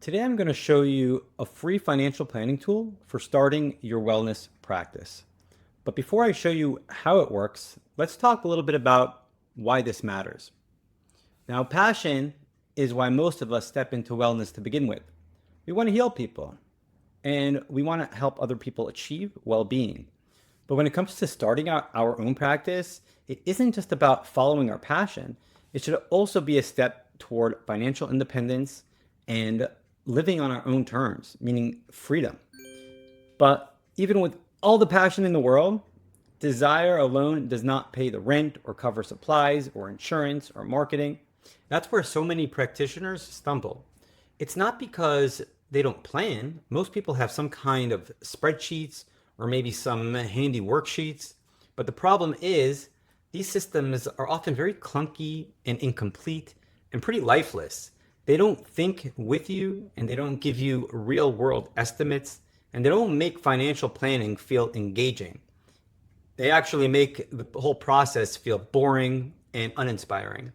Today I'm going to show you a free financial planning tool for starting your wellness practice. But before I show you how it works, let's talk a little bit about why this matters. Now, passion is why most of us step into wellness to begin with. We want to heal people and we want to help other people achieve well-being. But when it comes to starting out our own practice, it isn't just about following our passion. It should also be a step toward financial independence and living on our own terms, meaning freedom. But even with all the passion in the world, desire alone does not pay the rent or cover supplies or insurance or marketing. That's where so many practitioners stumble. It's not because they don't plan. Most people have some kind of spreadsheets or maybe some handy worksheets. But the problem is these systems are often very clunky and incomplete and pretty lifeless. They don't think with you and they don't give you real world estimates and they don't make financial planning feel engaging. They actually make the whole process feel boring and uninspiring.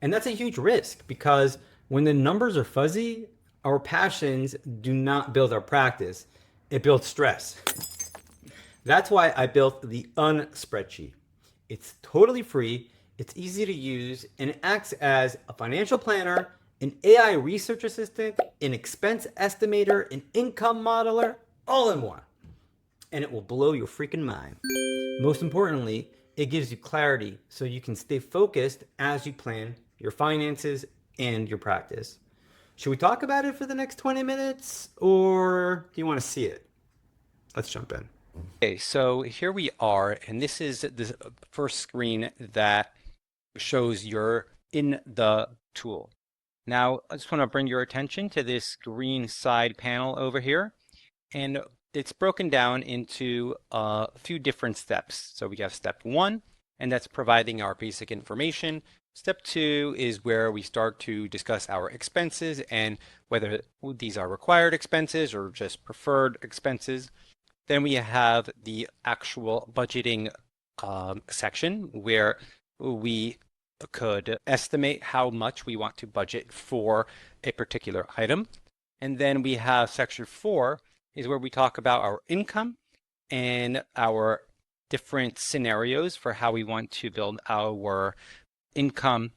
And that's a huge risk because when the numbers are fuzzy, our passions do not build our practice. It builds stress. That's why I built the Unspreadsheet. It's totally free, it's easy to use, and it acts as a financial planner, an AI research assistant, an expense estimator, an income modeler, all in one. And it will blow your freaking mind. Most importantly, it gives you clarity so you can stay focused as you plan your finances and your practice. Should we talk about it for the next 20 minutes or do you want to see it? Let's jump in. Okay, so here we are, and this is the first screen that shows you're in the tool. Now, I just want to bring your attention to this green side panel over here, and it's broken down into a few different steps. So we have step one, and that's providing our basic information. Step two is where we start to discuss our expenses and whether these are required expenses or just preferred expenses. Then we have the actual budgeting section where we could estimate how much we want to budget for a particular item. And then we have section 4 is where we talk about our income and our different scenarios for how we want to build our income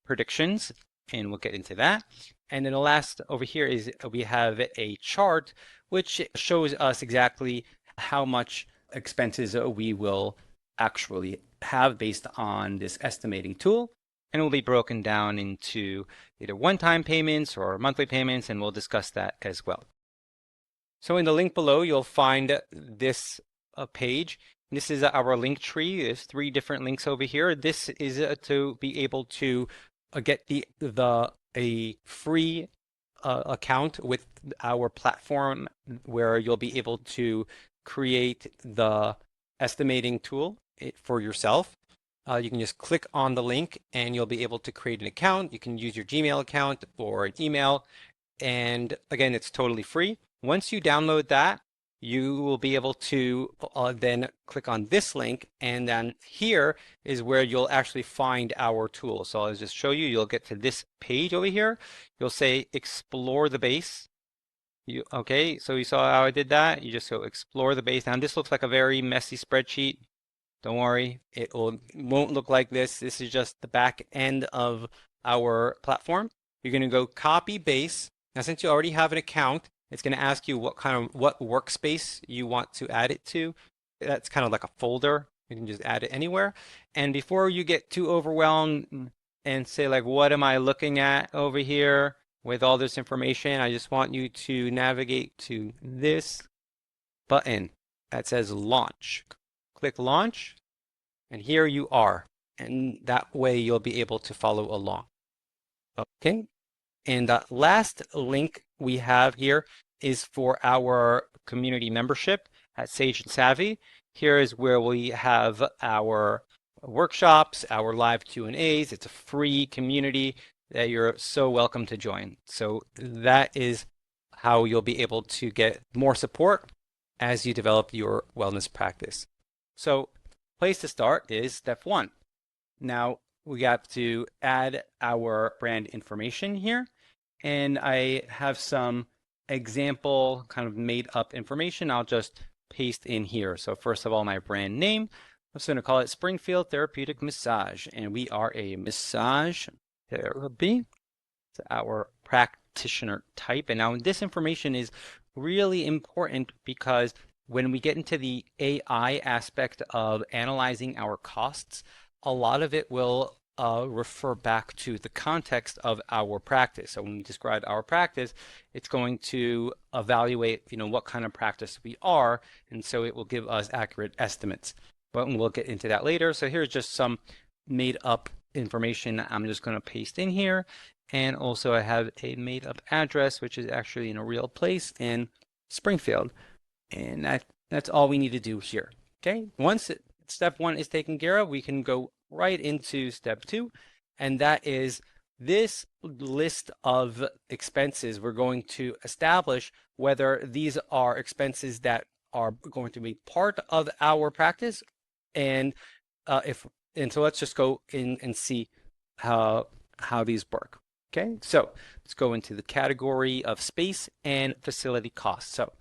predictions. And we'll get into that. And then the last over here is we have a chart which shows us exactly how much expenses we will actually have based on this estimating tool. And it will be broken down into either one-time payments or monthly payments, and we'll discuss that as well. So in the link below, you'll find this page. This is our link tree. There's 3 different links over here. This is to be able to get a free account with our platform where you'll be able to create the estimating tool for yourself. You can just click on the link and you'll be able to create an account. You can use your Gmail account or an email. And again, it's totally free. Once you download that, you will be able to then click on this link, and then here is where you'll actually find our tool. So I'll just show you. You'll get to this page over here. You'll say explore the base. Okay, so you saw how I did that. You just go explore the base. Now this looks like a very messy spreadsheet. Don't worry, won't look like this. This is just the back end of our platform. You're going to go copy base. Now since you already have an account, it's going to ask you what workspace you want to add it to. That's kind of like a folder. You can just add it anywhere. And before you get too overwhelmed and say like, what am I looking at over here with all this information? I just want you to navigate to this button that says launch. Click launch, and here you are. And that way you'll be able to follow along. Okay. And the last link we have here is for our community membership at Sage and Savvy. Here is where we have our workshops, our live Q&As. It's a free community that you're so welcome to join. So that is how you'll be able to get more support as you develop your wellness practice. So place to start is step 1. Now we have to add our brand information here. and I have some example kind of made up information I'll just paste in here. So first of all, my brand name, I'm just going to call it Springfield Therapeutic Massage, and we are a massage therapy. It's our practitioner type. And now this information is really important because when we get into the AI aspect of analyzing our costs, a lot of it will refer back to the context of our practice. So when we describe our practice, it's going to evaluate, what kind of practice we are, and so it will give us accurate estimates. But we'll get into that later. So here's just some made up information I'm just going to paste in here. And also I have a made up address, which is actually in a real place in Springfield. And that's all we need to do here. Okay. Once step one is taken care of, we can go right into step two. And that is this list of expenses. We're going to establish whether these are expenses that are going to be part of our practice. And so let's just go in and see how these work. Okay, so let's go into the category of space and facility costs. So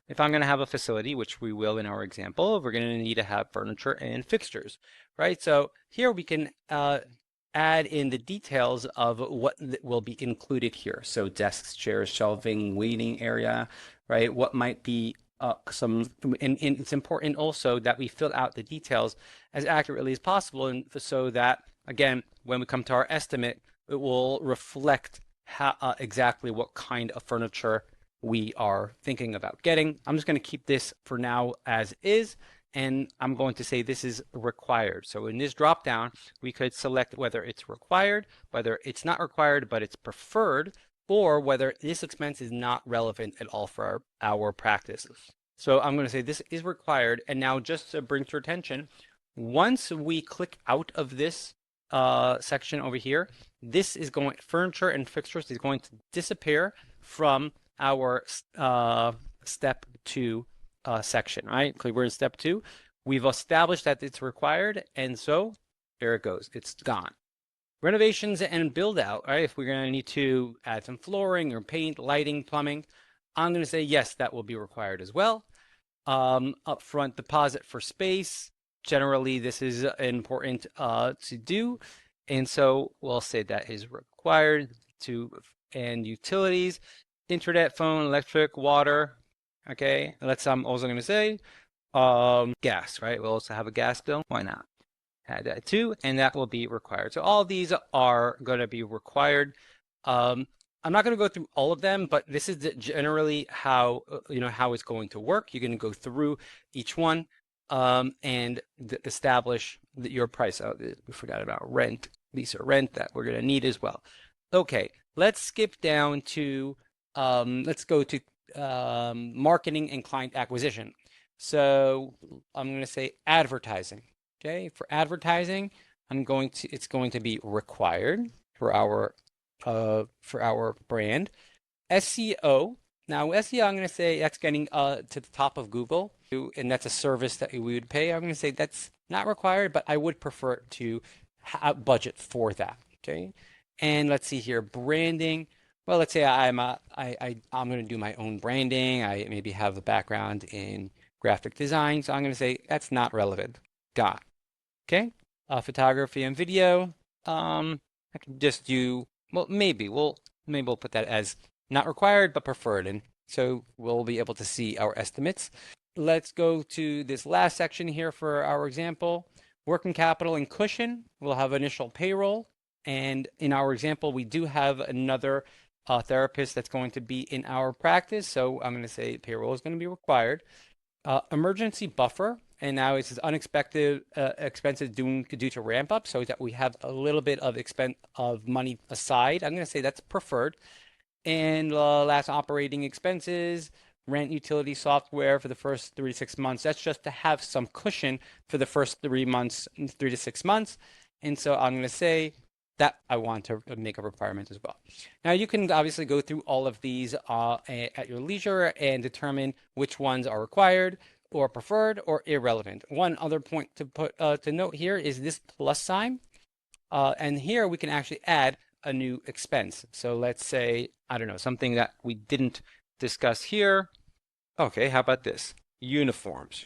if I'm going to have a facility, which we will in our example, we're going to need to have furniture and fixtures, right? So here we can add in the details of what will be included here. So desks, chairs, shelving, waiting area, right? What might be and it's important also that we fill out the details as accurately as possible, and so that, again, when we come to our estimate, it will reflect exactly what kind of furniture we are thinking about getting. I'm just going to keep this for now as is, and I'm going to say this is required. So in this drop down, we could select whether it's required, whether it's not required, but it's preferred, or whether this expense is not relevant at all for our practice. So I'm going to say this is required. And now just to bring to your attention, once we click out of this section over here, this is going, furniture and fixtures is going to disappear from our step two section, right? Because we're in step two. We've established that it's required, and so there it goes. It's gone. Renovations and build out, right? If we're going to need to add some flooring or paint, lighting, plumbing, I'm going to say yes, that will be required as well. Upfront deposit for space. Generally, this is important to do, and so we'll say that is required to. And utilities, internet, phone, electric, water. Okay, I'm also going to say gas, right? We'll also have a gas bill. Why not? Add that too, and that will be required. So all of these are going to be required. I'm not going to go through all of them, but this is generally how how it's going to work. You're going to go through each one and establish your price. Oh, we forgot about rent, lease or rent that we're going to need as well. Okay, let's skip down to let's go to marketing and client acquisition. So I'm going to say advertising. Okay, for advertising, it's going to be required for our brand. SEO. Now SEO, I'm going to say that's getting to the top of Google, and that's a service that we would pay. I'm going to say that's not required, but I would prefer to have budget for that. Okay, and let's see here, branding. Well, let's say I'm going to do my own branding. I maybe have a background in graphic design, so I'm going to say that's not relevant. Got. Okay, photography and video. I can just do, well, maybe we'll put that as not required but preferred, and so we'll be able to see our estimates. Let's go to this last section here for our example. Working capital and cushion. We'll have initial payroll, and in our example, we do have another therapist that's going to be in our practice, so I'm going to say payroll is going to be required. Emergency buffer. And now it's unexpected expenses due to ramp up, so that we have a little bit of money aside. I'm going to say that's preferred. And last, operating expenses, rent, utility, software for the first 3 to 6 months. That's just to have some cushion for the first 3 to 6 months. And so I'm going to say that I want to make a requirement as well. Now you can obviously go through all of these at your leisure and determine which ones are required, or preferred, or irrelevant. One other point to note here is this plus sign, and here we can actually add a new expense. So let's say I don't know, something that we didn't discuss here. Okay, how about this? Uniforms.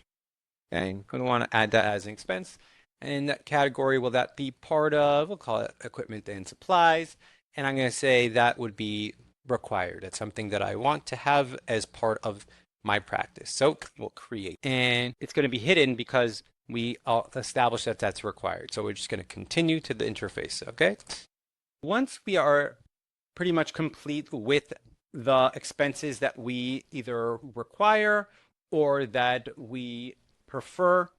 Okay, I'm going to want to add that as an expense. And that category, will that be part of, we'll call it equipment and supplies. And I'm going to say that would be required. It's something that I want to have as part of my practice. So we'll create, and it's going to be hidden because we established that that's required. So we're just going to continue to the interface. Okay. Once we are pretty much complete with the expenses that we either require or that we prefer,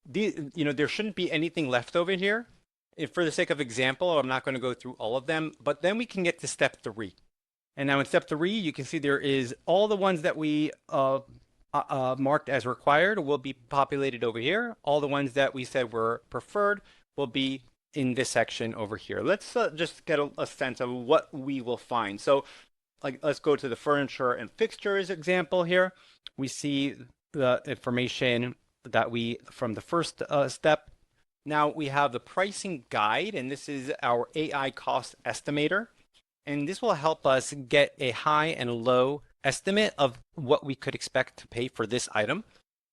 there shouldn't be anything left over here. If for the sake of example, I'm not going to go through all of them, but then we can get to step 3. And now in step 3, you can see there is all the ones that we marked as required will be populated over here. All the ones that we said were preferred will be in this section over here. Let's just get a sense of what we will find. So let's go to the furniture and fixtures example here. We see the information that from the first step. Now we have the pricing guide, and this is our AI cost estimator. And this will help us get a high and low estimate of what we could expect to pay for this item.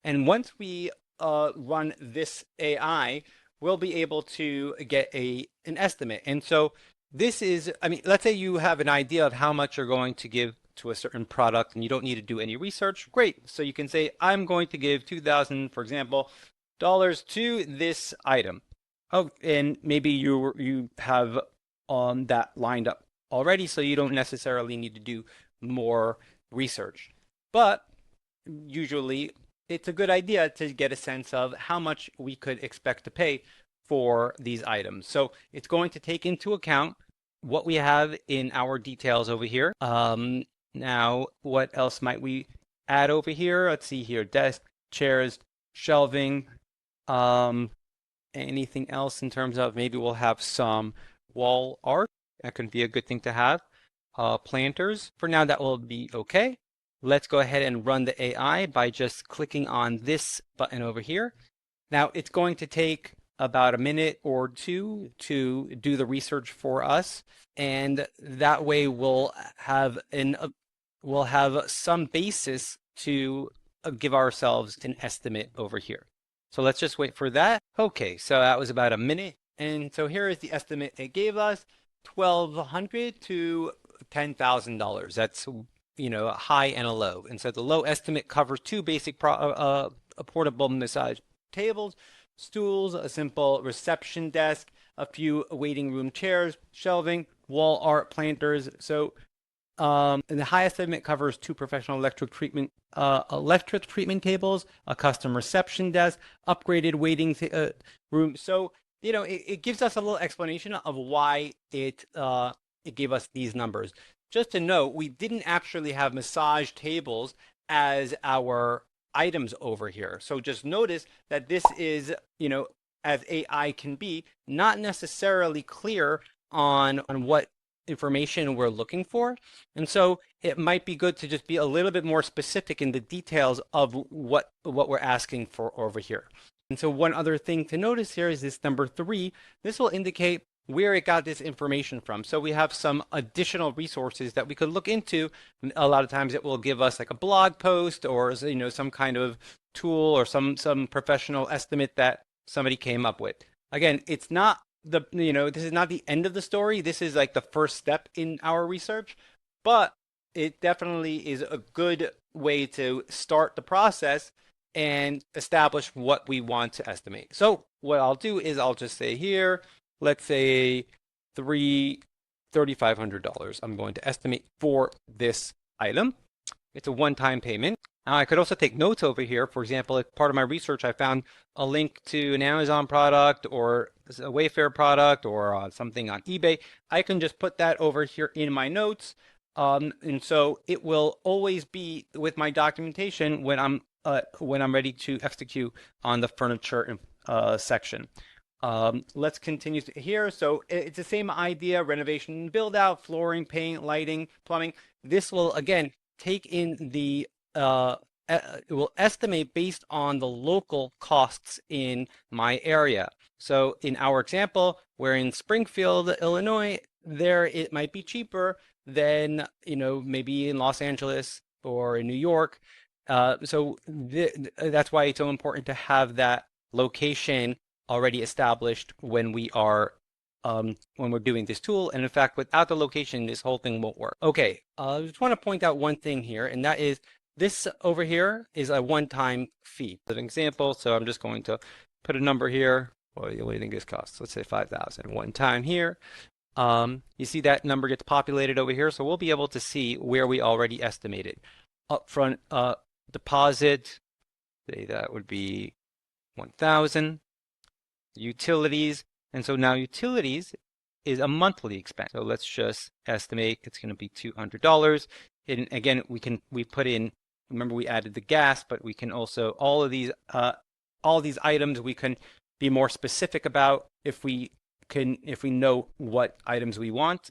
And once we run this AI, we'll be able to get an estimate. And so this is, let's say you have an idea of how much you're going to give to a certain product and you don't need to do any research. Great. So you can say, I'm going to give $2,000, for example, to this item. Oh, and maybe you have that lined up already, so you don't necessarily need to do more research. But usually it's a good idea to get a sense of how much we could expect to pay for these items. So it's going to take into account what we have in our details over here. Now, what else might we add over here? Let's see here, desk, chairs, shelving, anything else in terms of maybe we'll have some wall art. That could be a good thing to have. Planters. For now, that will be okay. Let's go ahead and run the AI by just clicking on this button over here. Now, it's going to take about a minute or two to do the research for us. And that way we'll have some basis to give ourselves an estimate over here. So let's just wait for that. Okay, so that was about a minute. And so here is the estimate it gave us, $1,200 to $10,000. That's, a high and a low. And so the low estimate covers 2 basic portable massage tables, stools, a simple reception desk, a few waiting room chairs, shelving, wall art, planters. So and the highest estimate covers 2 professional electric treatment tables, a custom reception desk, upgraded waiting room. So it gives us a little explanation of why it gave us these numbers. Just to note, we didn't actually have massage tables as our items over here. So just notice that this is, as AI can be, not necessarily clear on what information we're looking for. And so it might be good to just be a little bit more specific in the details of what we're asking for over here. And so one other thing to notice here is this number 3. This will indicate where it got this information from. So we have some additional resources that we could look into. A lot of times it will give us like a blog post or some kind of tool or some professional estimate that somebody came up with. Again, it's not this is not the end of the story. This is like the first step in our research, but it definitely is a good way to start the process and establish what we want to estimate. So what I'll do is I'll just say here, let's say $3,500 I'm going to estimate for this item. It's a one-time payment. Now I could also take notes over here. For example, if part of my research I found a link to an Amazon product or a Wayfair product or something on eBay, I can just put that over here in my notes. And so it will always be with my documentation when I'm ready to execute on the furniture section. Let's continue here. So it's the same idea: renovation, build out, flooring, paint, lighting, plumbing. This will again take in the it will estimate based on the local costs in my area. So in our example, we're in Springfield, Illinois. There it might be cheaper than, maybe in Los Angeles or in New York. That's why it's so important to have that location already established when we're doing this tool. And in fact, without the location, this whole thing won't work. Okay, I just want to point out one thing here, and that is this over here is a one-time fee. As an example, so I'm just going to put a number here. What do you think this costs? Let's say 5,000. One time here. You see that number gets populated over here, so we'll be able to see where we already estimated. Upfront deposit, say that would be 1,000. Utilities, and so now utilities is a monthly expense. So let's just estimate it's going to be $200. And again, we put in, remember we added the gas, but we can also all these items we can be more specific about if we know what items we want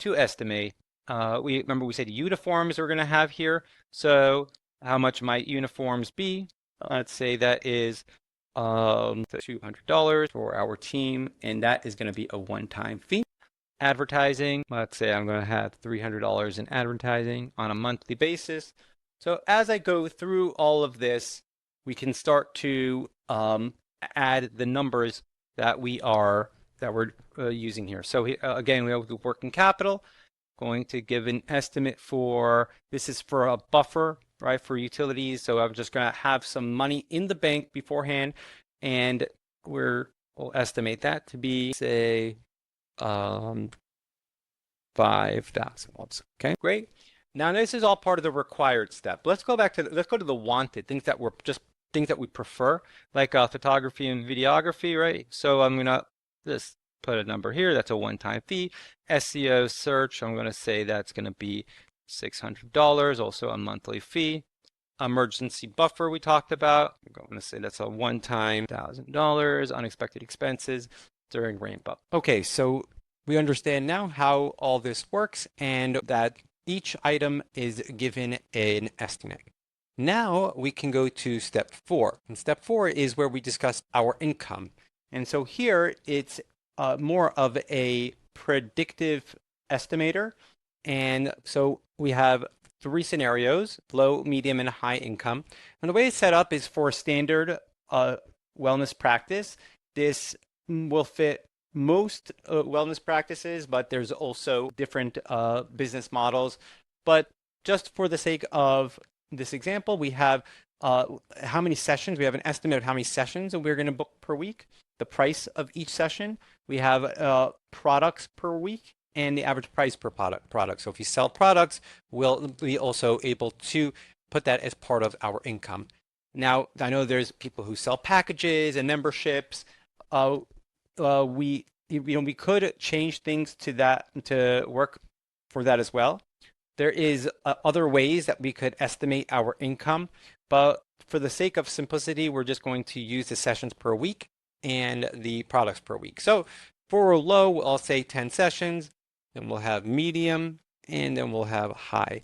to estimate. We said uniforms we're going to have here. So how much might uniforms be? Let's say that is $200 for our team, and that is going to be a one-time fee. Advertising, let's say I'm going to have $300 in advertising on a monthly basis. So as I go through all of this, we can start to add the numbers that we're using here. So again, we have the working capital. Going to give an estimate this is for a buffer, right, for utilities. So I'm just going to have some money in the bank beforehand, and we'll estimate that to be, say, 5,000. Okay, great. Now this is all part of the required step. Let's go to the wanted things that we prefer, like photography and videography, right? So I'm gonna just put a number here. That's a one-time fee. SEO search, I'm going to say that's going to be $600, also a monthly fee. Emergency buffer we talked about. I'm going to say that's a one-time $1,000. Unexpected expenses during rainbow. Okay, so we understand now how all this works and that each item is given an estimate. Now we can go to step 4. And step 4 is where we discuss our income. And so here it's more of a predictive estimator. And so we have 3 scenarios: low, medium, and high income. And the way it's set up is for standard wellness practice. This will fit most wellness practices, but there's also different business models. But just for the sake of this example, we have how many sessions. We have an estimate of how many sessions we're going to book per week, the price of each session. We have products per week and the average price per product. So if you sell products, we'll be also able to put that as part of our income. Now, I know there's people who sell packages and memberships. We could change things to that to work for that as well. There is other ways that we could estimate our income, but for the sake of simplicity, we're just going to use the sessions per week and the products per week. So for low, I'll say 10 sessions, then we'll have medium, and then we'll have high.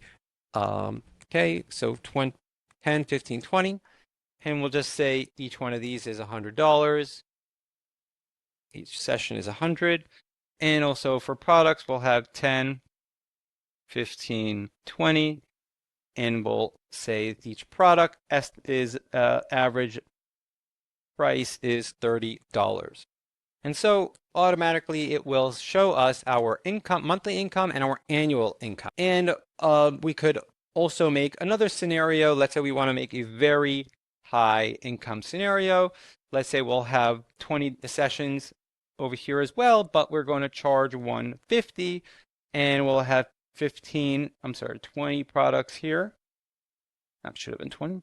Okay, so 10, 15, 20, and we'll just say each one of these is $100. Each session is 100. And also for products, we'll have 10, 15, 20, and we'll say each product is average price is $30. And so automatically it will show us our income, monthly income, and our annual income. And we could also make another scenario. Let's say we want to make a very high income scenario. Let's say we'll have 20 sessions over here as well, but we're going to charge $150, and we'll have 20 products here. That should have been 20.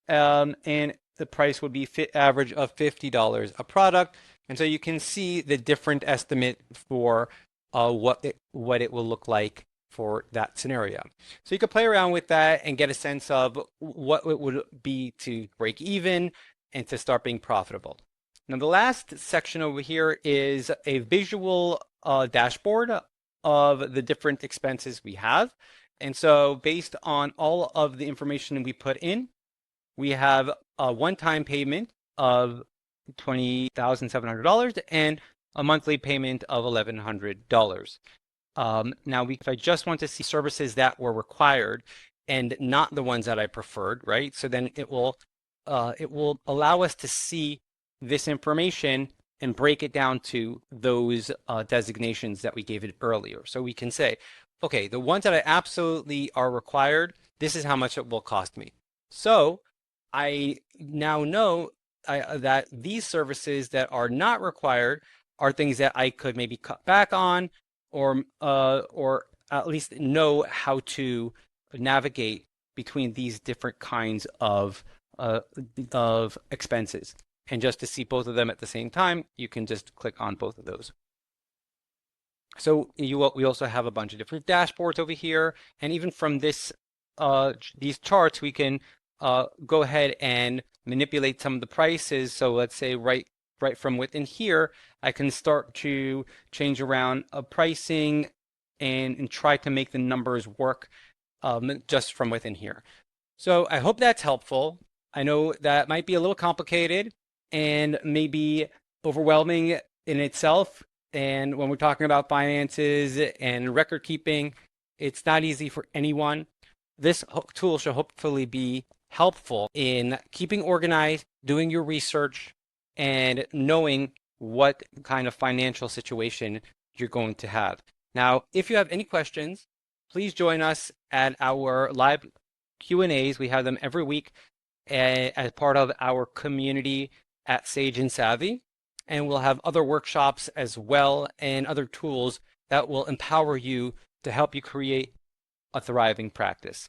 And the price would be average of $50 a product. And so you can see the different estimate for what it will look like for that scenario. So you could play around with that and get a sense of what it would be to break even and to start being profitable. Now, the last section over here is a visual dashboard of the different expenses we have. And so based on all of the information we put in, we have a one-time payment of $20,700 and a monthly payment of $1,100. Now, if I just want to see services that were required and not the ones that I preferred, right? So then it will allow us to see this information and break it down to those designations that we gave it earlier. So we can say, okay, the ones that I absolutely are required, this is how much it will cost me. So I now know that these services that are not required are things that I could maybe cut back on, or at least know how to navigate between these different kinds uh, of expenses. And just to see both of them at the same time, you can just click on both of those. So we also have a bunch of different dashboards over here, and even from these charts, we can go ahead and manipulate some of the prices. So let's say right from within here, I can start to change around pricing and try to make the numbers work just from within here. So I hope that's helpful. I know that might be a little complicated and maybe overwhelming in itself. And when we're talking about finances and record keeping, it's not easy for anyone. This tool should hopefully be helpful in keeping organized, doing your research, and knowing what kind of financial situation you're going to have. Now, if you have any questions, please join us at our live Q&As. We have them every week as part of our community at Sage and Savvy. And we'll have other workshops as well and other tools that will empower you to help you create a thriving practice.